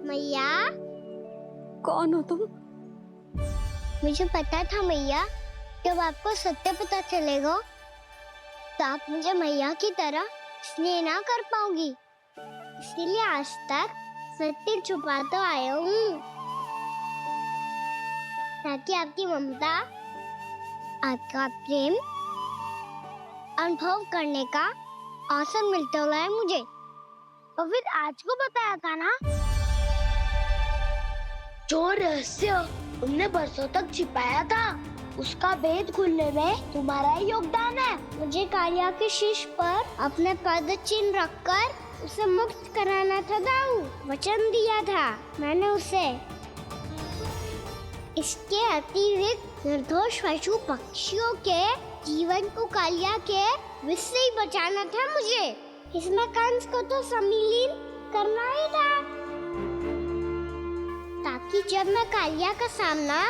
मैया। कौन हो तुम? मुझे पता था मैया, जब आपको सत्य पता चलेगा तो आप मुझे मैया की तरह स्नेह ना कर पाओगी, इसीलिए आज तक सत्य छुपाता आया हूँ, ताकि आपकी ममता, आपका प्रेम अनुभव करने का अवसर मिलता है मुझे। और फिर आज को बताया था ना, जो रहस्य तुमने बरसों तक छिपाया था, उसका भेद खुलने में तुम्हारा ही योगदान है। मुझे कालिया के शीश पर अपने पद चिन्ह रखकर उसे मुक्त कराना था दाऊ, वचन दिया था मैंने उसे। इसके अतिरिक्त निर्दोष पशु पक्षियों के जीवन को कालिया के विष से ही बचाना था मुझे। इसमें कंस को तो सम्मिलित करना ही था, ताकि जब मैं कालिया का सामना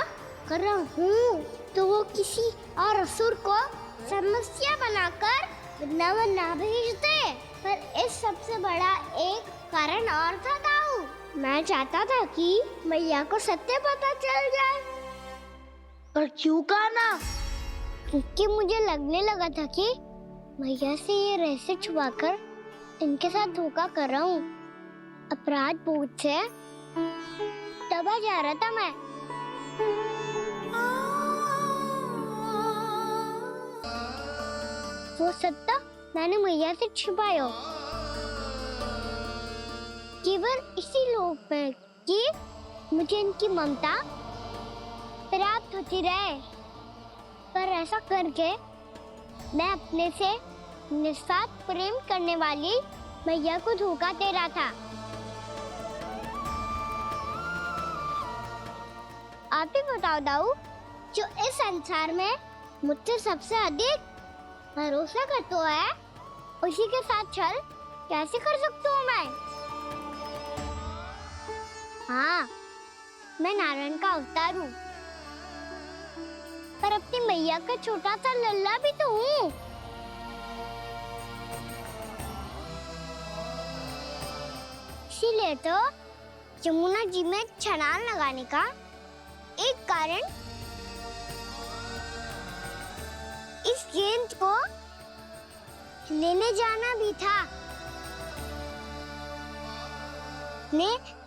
कर रहा हूँ तो वो किसी और असुर को समस्या बनाकर वृंदावन ना भेज दे। पर इस सबसे बड़ा एक कारण और था दाऊ, मैं चाहता था कि मैया को सत्य पता चल जाए। पर क्यों कहा ना? क्योंकि मुझे लगने लगा था कि मैया से ये रहस्य छुपाकर इनके साथ धोखा कर रहा हूँ। अपराध बोध से दबा जा रहा था मैं। वो सत्ता मैंने मैया से छुपाया केवल इसी लोभ में कि मुझे इनकी ममता प्राप्त होती रहे। पर ऐसा करके मैं अपने से निस्वार्थ प्रेम करने वाली मैया को धोखा दे रहा था। आप ही बताओ दाऊ, जो इस संसार में मुझसे सबसे अधिक भरोसा करता है, उसी के साथ छल कैसे कर सकता हूँ मैं? हाँ, मैं नारायण का अवतार हूँ, पर अपनी मैया का छोटा सा लल्ला भी तो हूँ। इसीलिए तो यमुना जी में छलांग लगाने का एक कारण इस गेंद को लेने जाना भी था।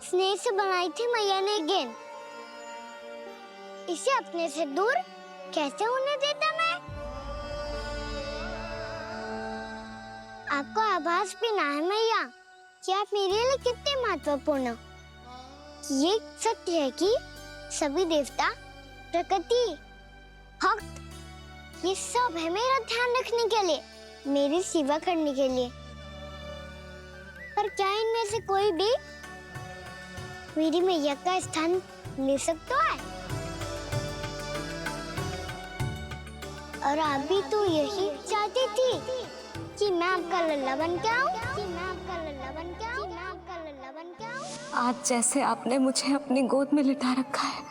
स्नेह से बनाई थी मैया ने गेंद, इसे अपने से दूर कैसे होने देता मैं? आपको आभास भी ना है मैया कि आप मेरे लिए कितने महत्वपूर्ण हो। ये सत्य है कि सभी देवता, प्रकृति, भक्त, ये सब है मेरा ध्यान रखने के लिए, मेरी सेवा करने के लिए। पर क्या इनमें से कोई भी मेरी मैया का स्थान ले सकता है? और आप भी तो यही चाहती थी कि मैं आपका लल्ला बन के आऊं, कि मैं आपका लल्ला बन के आऊं, कि मैं आपका लल्ला बन के आऊं। आज जैसे आपने मुझे अपनी गोद में लिटा रखा है,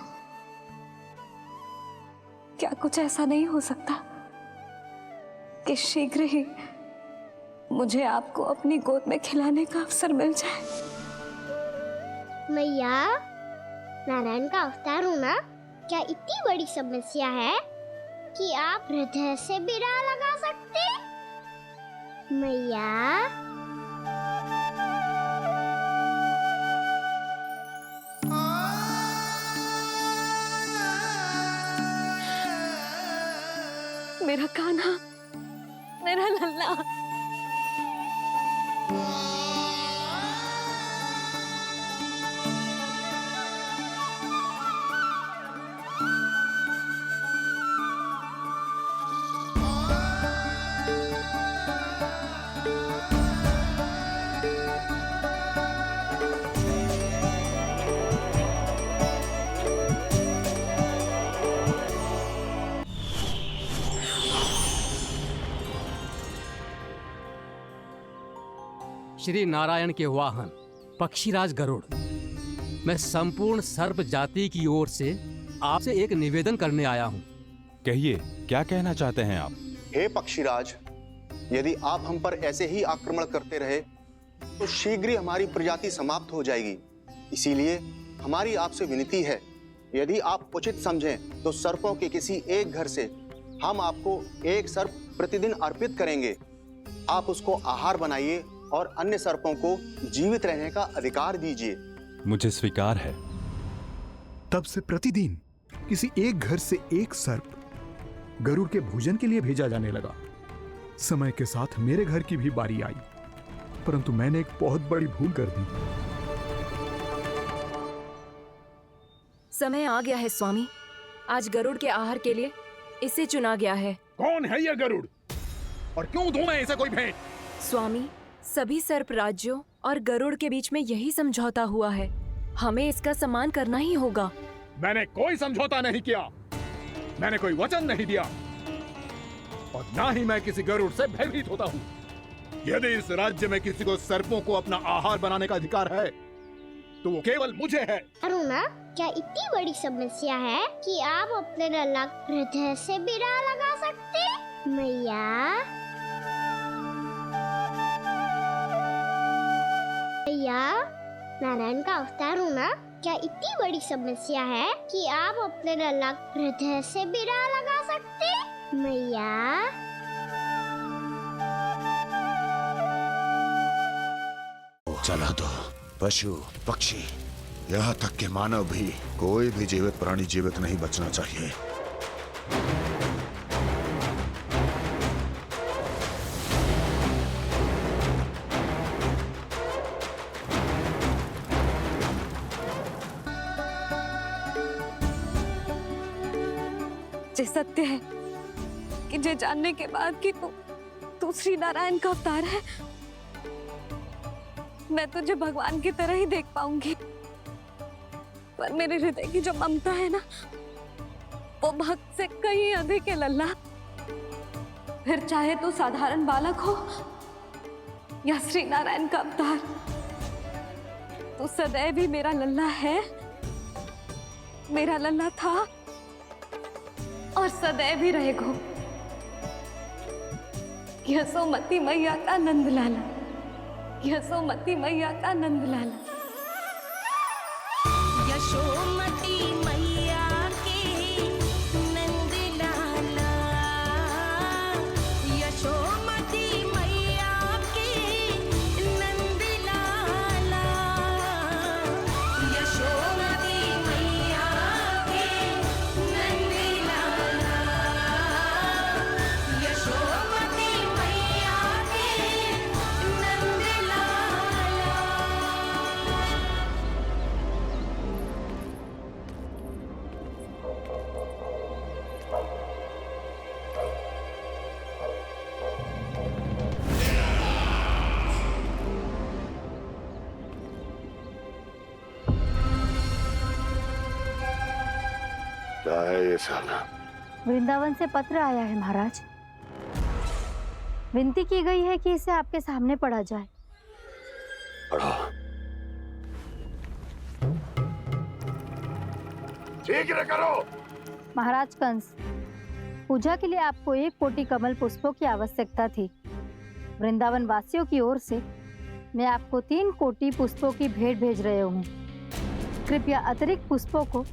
क्या कुछ ऐसा नहीं हो सकता कि शीघ्र ही मुझे आपको अपनी गोद में खिलाने का अवसर मिल जाए? मैया, नारायण का अवतार होना क्या इतनी बड़ी समस्या है कि आप हृदय से भी राह लगा सकते? मैया, मेरा कान्हा, मेरा लल्ला। श्री नारायण के वाहन पक्षीराज गरुड़, मैं संपूर्ण सर्प जाति की ओर से आपसे एक निवेदन करने आया हूँ। कहिए, क्या कहना चाहते हैं आप? हे पक्षीराज, यदि आप हम पर ऐसे ही आक्रमण करते रहे तो शीघ्र ही हमारी प्रजाति समाप्त हो जाएगी। इसीलिए हमारी आपसे विनती है, यदि आप उचित समझें तो सर्पों के किसी एक घर से हम आपको एक सर्प प्रतिदिन अर्पित करेंगे। आप उसको आहार बनाइए और अन्य सर्पों को जीवित रहने का अधिकार दीजिए। मुझे स्वीकार है। तब से प्रतिदिन किसी एक घर से एक सर्प गरुड़ के भोजन के लिए भेजा जाने लगा। समय के साथ मेरे घर की भी बारी आई, परंतु मैंने एक बहुत बड़ी भूल कर दी। समय आ गया है स्वामी। आज गरुड़ के आहार के लिए इसे चुना गया है। कौन है यह गरुड़ और क्यों दूं मैं इसे कोई भेंट? स्वामी, सभी सर्प राज्यों और गरुड़ के बीच में यही समझौता हुआ है। हमें इसका सम्मान करना ही होगा। मैंने कोई समझौता नहीं किया, मैंने कोई वचन नहीं दिया और ना ही मैं किसी गरुड़ से भयभीत होता हूँ। यदि इस राज्य में किसी को सर्पों को अपना आहार बनाने का अधिकार है तो वो केवल मुझे है। अरुणा, क्या इतनी बड़ी समस्या है कि आप अपने लल्ला हृदय से बिना लगा सकते? मैया, मैया, नारायण का अवतार हूँ ना। क्या इतनी बड़ी समस्या है कि आप अपने लल्ला हृदय से बिना लगा सकते? मैया, चला दो। पशु, पक्षी, यहाँ तक के मानव भी, कोई भी जीवित प्राणी जीवित नहीं बचना चाहिए। जे सत्य है कि जे जानने के बाद कि तू श्री नारायण का अवतार है, मैं तुझे भगवान की तरह ही देख पाऊंगी। पर मेरे हृदय की जो ममता है ना, वो भक्त से कहीं अधिक है लल्ला। फिर चाहे तू साधारण बालक हो या श्री नारायण का अवतार, तू सदैव ही मेरा लल्ला है, मेरा लल्ला था और सदैव ही रहेगा। यशोमती मैया का नंद लाला, यशोमती मैया का नंद लाला। यशोमती मैया के नंद लाला, यशोमती मैया के नंद लाला, यशोमती मैया के नंद लाला, यशोमती मैया के नंद लाला। क्या है ये साला? वृंदावन से पत्र आया है महाराज। विनती की गई है कि इसे आपके सामने पढ़ा जाए। पढ़ो। शीघ्र करो। महाराज कंस, पूजा के लिए आपको 1 कोटि कमल पुष्पों की आवश्यकता थी। वृंदावन वासियों की ओर से मैं आपको 3 कोटि पुष्पों की भेंट भेज रहे हूँ। कृपया अतिरिक्त पुष्पों को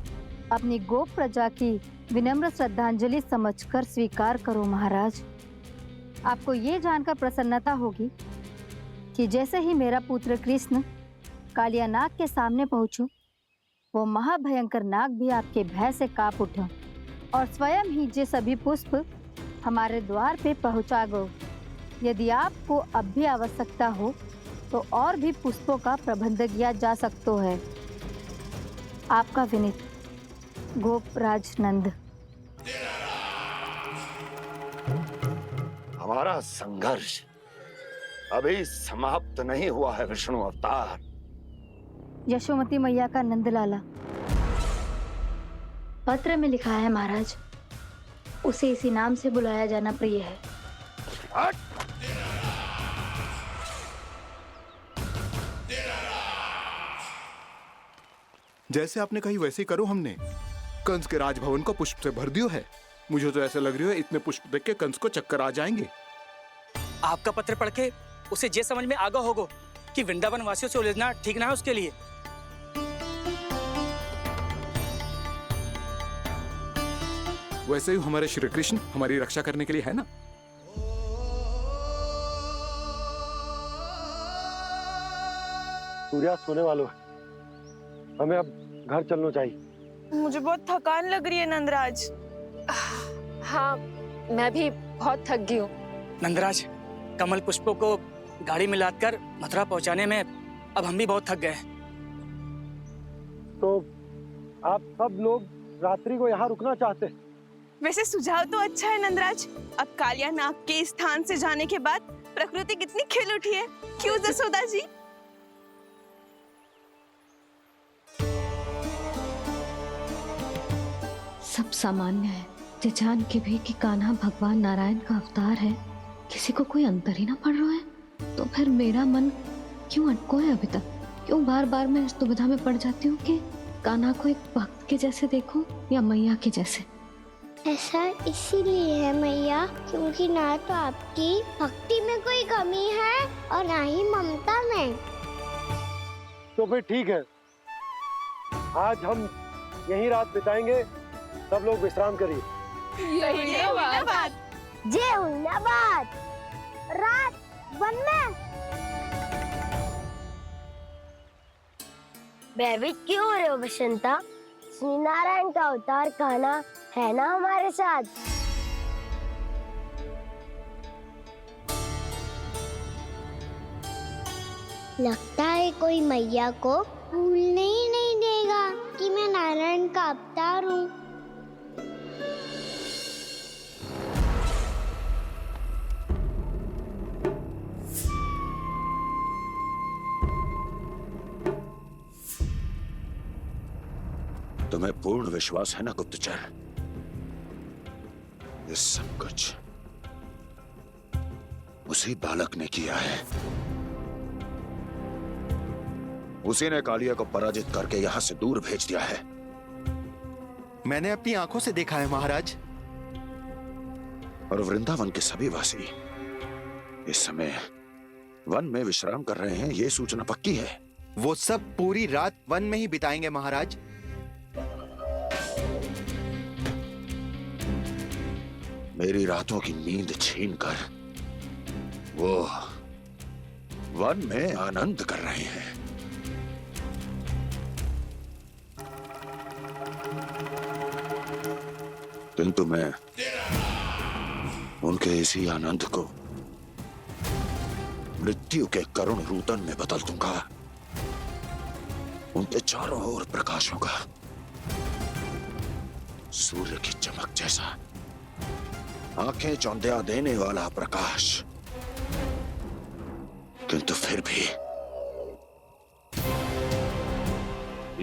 अपनी गोप प्रजा की विनम्र श्रद्धांजलि समझकर स्वीकार करो महाराज। आपको ये जानकर प्रसन्नता होगी कि जैसे ही मेरा पुत्र कृष्ण कालिया नाग के सामने पहुंचो, वो महाभयंकर नाग भी आपके भय से कांप उठा और स्वयं ही ये सभी पुष्प हमारे द्वार पे पहुंचा गो। यदि आपको अब भी आवश्यकता हो तो और भी पुष्पों का प्रबंध किया जा सकता है। आपका विनीत गोपराज नंद। हमारा संघर्ष अभी समाप्त नहीं हुआ है विष्णु अवतार। यशोमती मैया का नंदलाला। पत्र में लिखा है महाराज, उसे इसी नाम से बुलाया जाना प्रिय है। जैसे आपने कही वैसे ही करो। हमने कंस के राजभवन को पुष्प से भर दियो है। मुझे तो ऐसा लग रही है इतने पुष्प देख के कंस को चक्कर आ जाएंगे। आपका पत्र पढ़ के उसे ये समझ में आगा होगा कि वृंदावन वासियों से उलझना ठीक ना है उसके लिए। वैसे ही हमारे श्री कृष्ण हमारी रक्षा करने के लिए है ना। सूर्यास्त होने वाला है, हमें अब घर चलना चाहिए। मुझे बहुत थकान लग रही है नंदराज। हाँ, मैं भी बहुत थक गई हूँ। नंदराज, कमल पुष्पों को गाड़ी में लादकर मथुरा पहुंचाने में अब हम भी बहुत थक गए। तो आप सब लोग रात्रि को यहाँ रुकना चाहते हैं? वैसे सुझाव तो अच्छा है नंदराज। अब कालिया नाग के स्थान से जाने के बाद प्रकृति कितनी खिल उठी है, क्यों जसोदा जी? सब सामान्य है। जे जान के भी कि कान्हा भगवान नारायण का अवतार है, किसी को कोई अंतर ही ना पड़ रहा है, तो फिर मेरा मन क्यों अटको है अभी तक? क्यों बार बार मैं इस दुविधा में पड़ जाती हूँ कि कान्हा को एक भक्त के जैसे देखूं या मैया के जैसे? ऐसा इसीलिए है मैया क्योंकि ना तो आपकी भक्ति में कोई कमी है और ना ही ममता में। तो फिर ठीक है, आज हम यहीं रात बिताएंगे। सब लोग विश्राम करिए। जय हुन्नाबाद। जय हुन्नाबाद। रात वन में भयभीत क्यों हो रहे हो बसंता? श्री नारायण का अवतार कान्हा है ना हमारे साथ। लगता है कोई मैया को भूलने ही नहीं देगा कि मैं नारायण का अवतार हूँ। तुम्हें पूर्ण विश्वास है ना गुप्तचर? ये सब कुछ उसी बालक ने किया है। उसी ने कालिया को पराजित करके यहां से दूर भेज दिया है। मैंने अपनी आंखों से देखा है महाराज। और वृंदावन के सभी वासी इस समय वन में विश्राम कर रहे हैं, ये सूचना पक्की है। वो सब पूरी रात वन में ही बिताएंगे महाराज। मेरी रातों की नींद छीनकर वो वन में आनंद कर रहे हैं। किंतु मैं उनके इसी आनंद को मृत्यु के करुण रूतन में बदल दूंगा। उनके चारों ओर प्रकाश होगा, सूर्य की चमक जैसा, आंखें चौंधिया देने वाला प्रकाश। किंतु फिर भी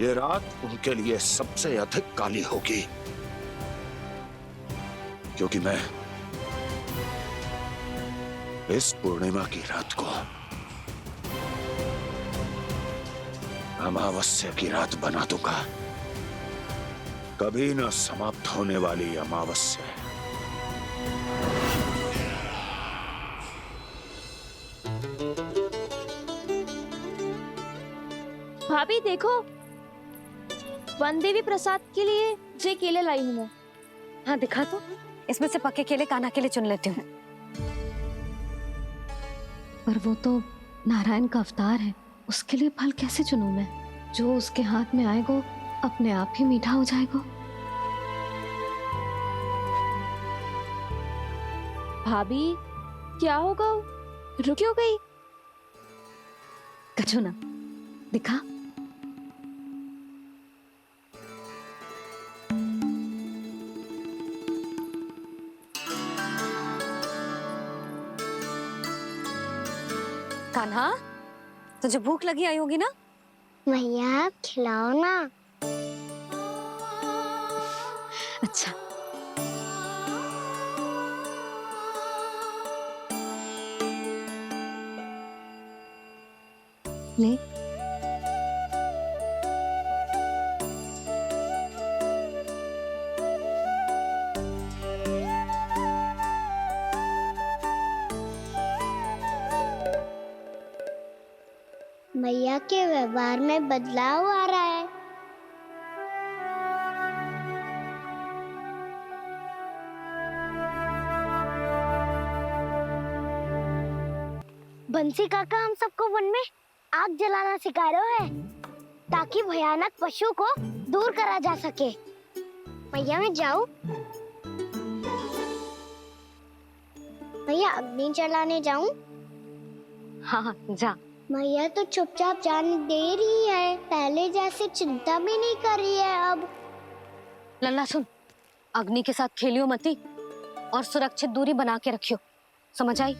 ये रात उनके लिए सबसे अधिक काली होगी, क्योंकि मैं इस पूर्णिमा की रात को अमावस्या की रात बना दूंगा। कभी न समाप्त होने वाली अमावस्या। भाभी देखो, वन देवी प्रसाद के लिए जे केले लाई हूँ मैं। हाँ दिखा तो, इसमें से पक्के केले कान्हा के लिए चुन लेती हूँ। पर वो तो नारायण का अवतार है, उसके लिए फल कैसे चुनूं मैं? जो उसके हाथ में आएगा अपने आप ही मीठा हो जाएगा। भाभी क्या होगा? रुक क्यों गई? कछू ना, दिखा। कान्हा, तुझे भूख लगी आई होगी ना? मैया खिलाओ ना। अच्छा। ले। मैया के व्यवहार में बदलाव आ रहा है। बंसी काका हम सबको वन में आग जलाना सिखा रहे हैं ताकि भयानक पशु को दूर करा जा सके। मैया मैं जाऊं? मैया अग्नि जलाने जाऊं? हाँ जा। मैया तो चुपचाप जाने दे रही है, पहले जैसे चिंता भी नहीं कर रही है अब। लल्ला सुन, अग्नि के साथ खेलियो मती और सुरक्षित दूरी बना के रखियो, समझ आई?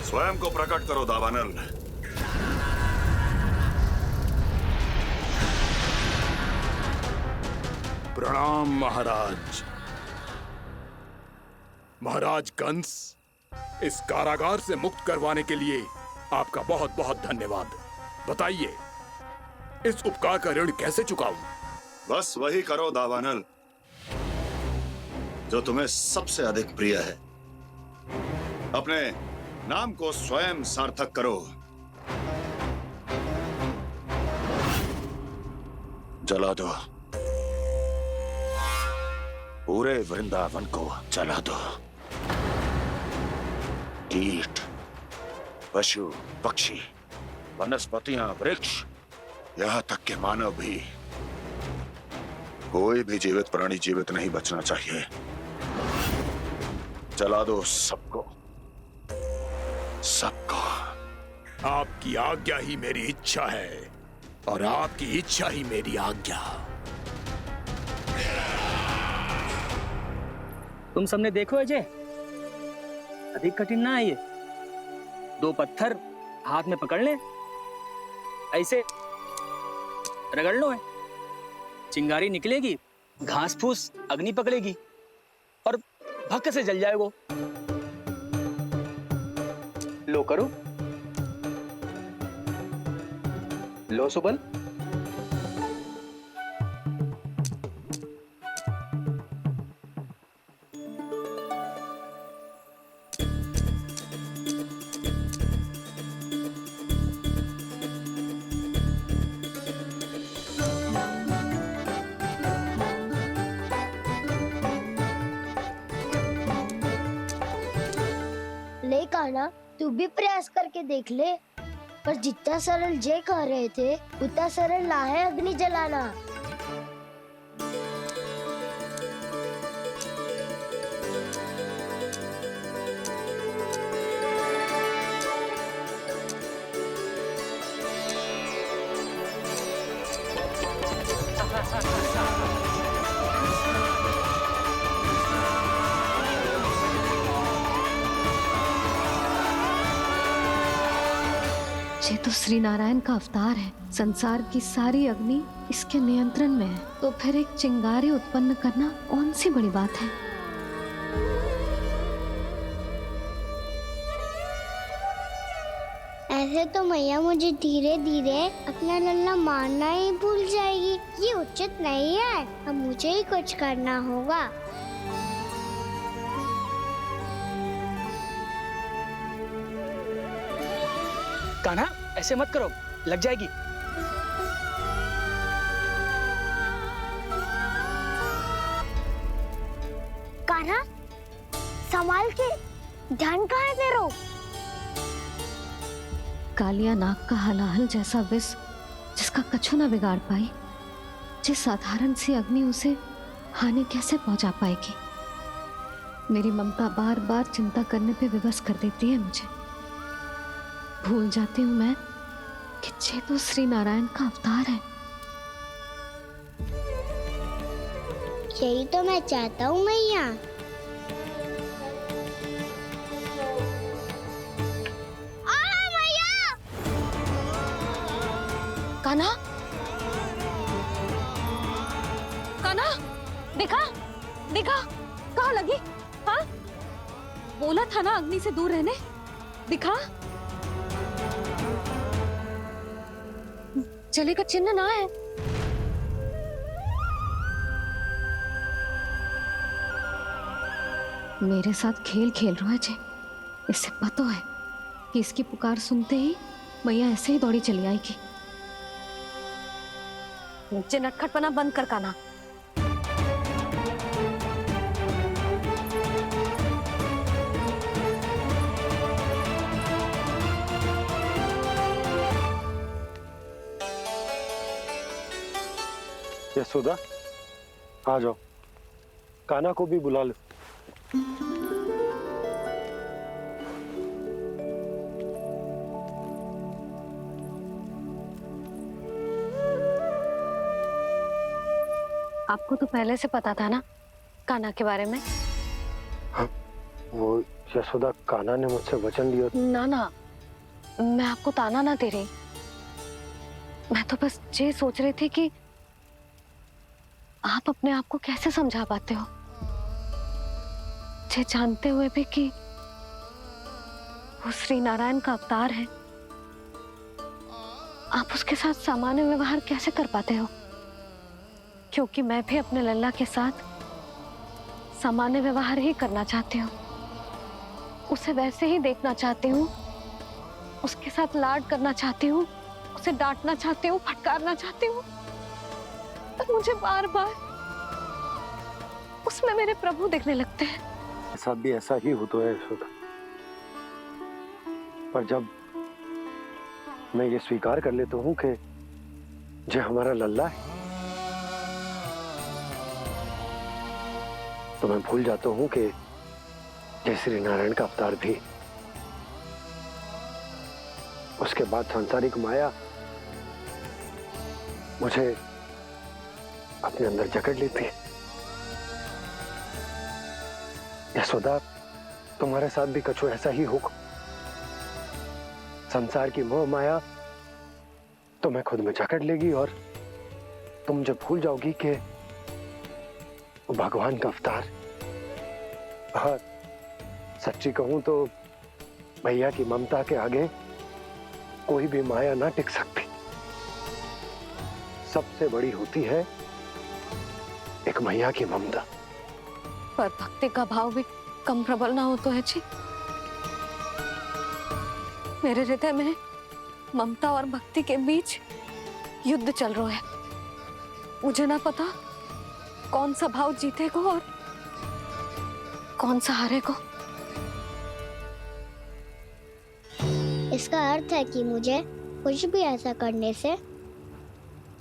स्वयं को प्रकट करो दावानल। प्रणाम महाराज। महाराज कंस, इस कारागार से मुक्त करवाने के लिए आपका बहुत बहुत धन्यवाद। बताइए, इस उपकार का ऋण कैसे चुकाऊं? बस वही करो दावानल जो तुम्हें सबसे अधिक प्रिय है। अपने नाम को स्वयं सार्थक करो। जला दो, पूरे वृंदावन को जला दो। कीट, पशु, पक्षी, वनस्पतियां, वृक्ष, यहां तक के मानव भी, कोई भी जीवित प्राणी जीवित नहीं बचना चाहिए। जला दो सबको, सबको। आपकी आज्ञा ही मेरी इच्छा है और आपकी इच्छा ही मेरी आज्ञा। तुम सबने देखो अजय, अधिक कठिन ना है ये। 2 पत्थर हाथ में पकड़ ले, ऐसे रगड़ लो है, चिंगारी निकलेगी, घास फूस अग्नि पकड़ेगी और भक्क से जल जाएगा। लो करो, लो सुबल। ले कान्हा, तू भी प्रयास करके देख ले। पर जितना सरल जय कह रहे थे उतना सरल ना है अग्नि जलाना। ये तो श्री नारायण का अवतार है। संसार की सारी अग्नि इसके नियंत्रण में है, तो फिर एक चिंगारी उत्पन्न करना कौन सी बड़ी बात है। ऐसे तो मैया मुझे धीरे धीरे अपना लल्ला मारना ही भूल जाएगी। ये उचित नहीं है, अब मुझे ही कुछ करना होगा। कान्हा, ऐसे मत करो, लग जाएगी। कान्हा, संभाल के, ध्यान कहाँ है तेरो? कालिया नाग का हलाहल जैसा विष जिसका कछु ना बिगाड़ पाई, जिस साधारण सी अग्नि उसे हानि कैसे पहुंचा पाएगी? मेरी ममता बार बार चिंता करने पे विवश कर देती है मुझे। भूल जाती हूँ मैं कि ये तो श्री नारायण का अवतार है। यही तो मैं चाहता हूँ मैया। कान्हा, कान्हा, देखा देखा, कहाँ लगी? हाँ, बोला था ना अग्नि से दूर रहने। दिखा, जले का चिन्ह ना है। मेरे साथ खेल खेल रहा है जे। इससे पता है कि इसकी पुकार सुनते ही मैया ऐसे ही दौड़ी चली आएगी। मुझे नटखटपना बंद कर कान्हा। यशोदा, आ जाओ, कान्हा को भी बुला लो। आपको तो पहले से पता था ना कान्हा के बारे में? हाँ, वो यशोदा, कान्हा ने मुझसे वचन लिया। ना ना, मैं आपको ताना ना दे रही। मैं तो बस ये सोच रही थी कि आप अपने आप को कैसे समझा पाते हो, ये जानते हुए भी कि वो श्री नारायण का अवतार है। आप उसके साथ सामान्य व्यवहार कैसे कर पाते हो? क्योंकि मैं भी अपने लल्ला के साथ सामान्य व्यवहार ही करना चाहती हूँ। उसे वैसे ही देखना चाहती हूँ, उसके साथ लाड करना चाहती हूँ, उसे डांटना चाहती हूँ, फटकारना चाहती हूँ। पर मुझे बार बार उसमें मेरे प्रभु दिखने लगते हैं। ऐसा भी ऐसा ही हो तो है यशोदा, पर जब मैं ये स्वीकार कर लेता हूँ कि जो हमारा लल्ला है, तो मैं भूल जाता हूँ कि जय श्री नारायण का अवतार भी। उसके बाद सांसारिक माया मुझे अपने अंदर जकड़ लेती है। यशोदा, तुम्हारे साथ भी कछु ऐसा ही होगा। संसार की मोह माया तुम्हें खुद में जकड़ लेगी और तुम जब भूल जाओगी कि वो भगवान का अवतार। और सच्ची कहूं तो भैया की ममता के आगे कोई भी माया ना टिक सकती। सबसे बड़ी होती है एक मैया की ममता। पर भक्ति का भाव भी कम प्रबल ना हो तो है जी। मेरे हृदय में ममता और भक्ति के बीच युद्ध चल रहा है। मुझे ना पता कौन सा भाव जीतेगा और कौन सा हारेगा। इसका अर्थ है कि मुझे कुछ भी ऐसा करने से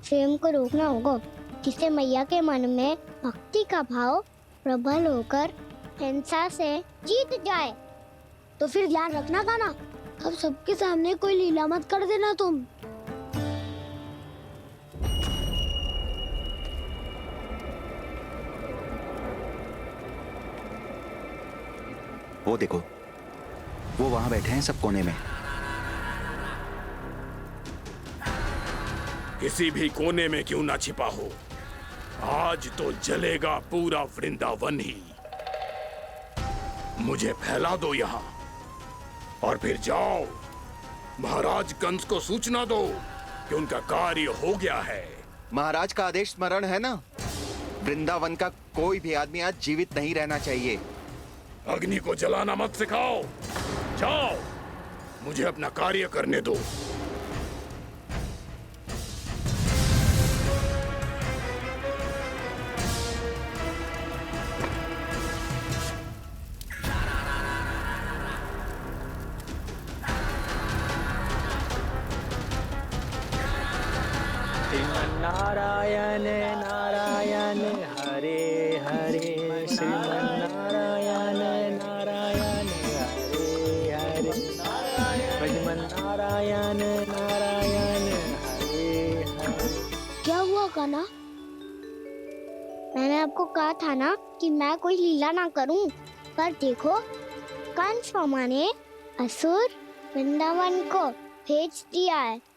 स्वयं को रोकना होगा, जिससे मैया के मन में भक्ति का भाव प्रबल होकर हिंसा से जीत जाए। तो फिर ध्यान रखना कान्हा, अब सबके सामने कोई लीला मत कर देना तुम। वो देखो, वो वहां बैठे हैं सब कोने में। किसी भी कोने में क्यों ना छिपा हो, आज तो जलेगा पूरा वृंदावन ही। मुझे फैला दो यहाँ और फिर जाओ महाराज कंस को सूचना दो कि उनका कार्य हो गया है। महाराज का आदेश स्मरण है ना, वृंदावन का कोई भी आदमी आज जीवित नहीं रहना चाहिए। अग्नि को जलाना मत सिखाओ, जाओ मुझे अपना कार्य करने दो। नारायण नारायण हरे हरे श्रीमन्नारायण नारायण हरे हरे श्रीमन्नारायण नारायण हरे हरे। क्या हुआ कान्हा? मैंने आपको कहा था ना कि मैं कोई लीला ना करूं, पर देखो कंस मामा ने असुर वृंदावन को भेज दिया है।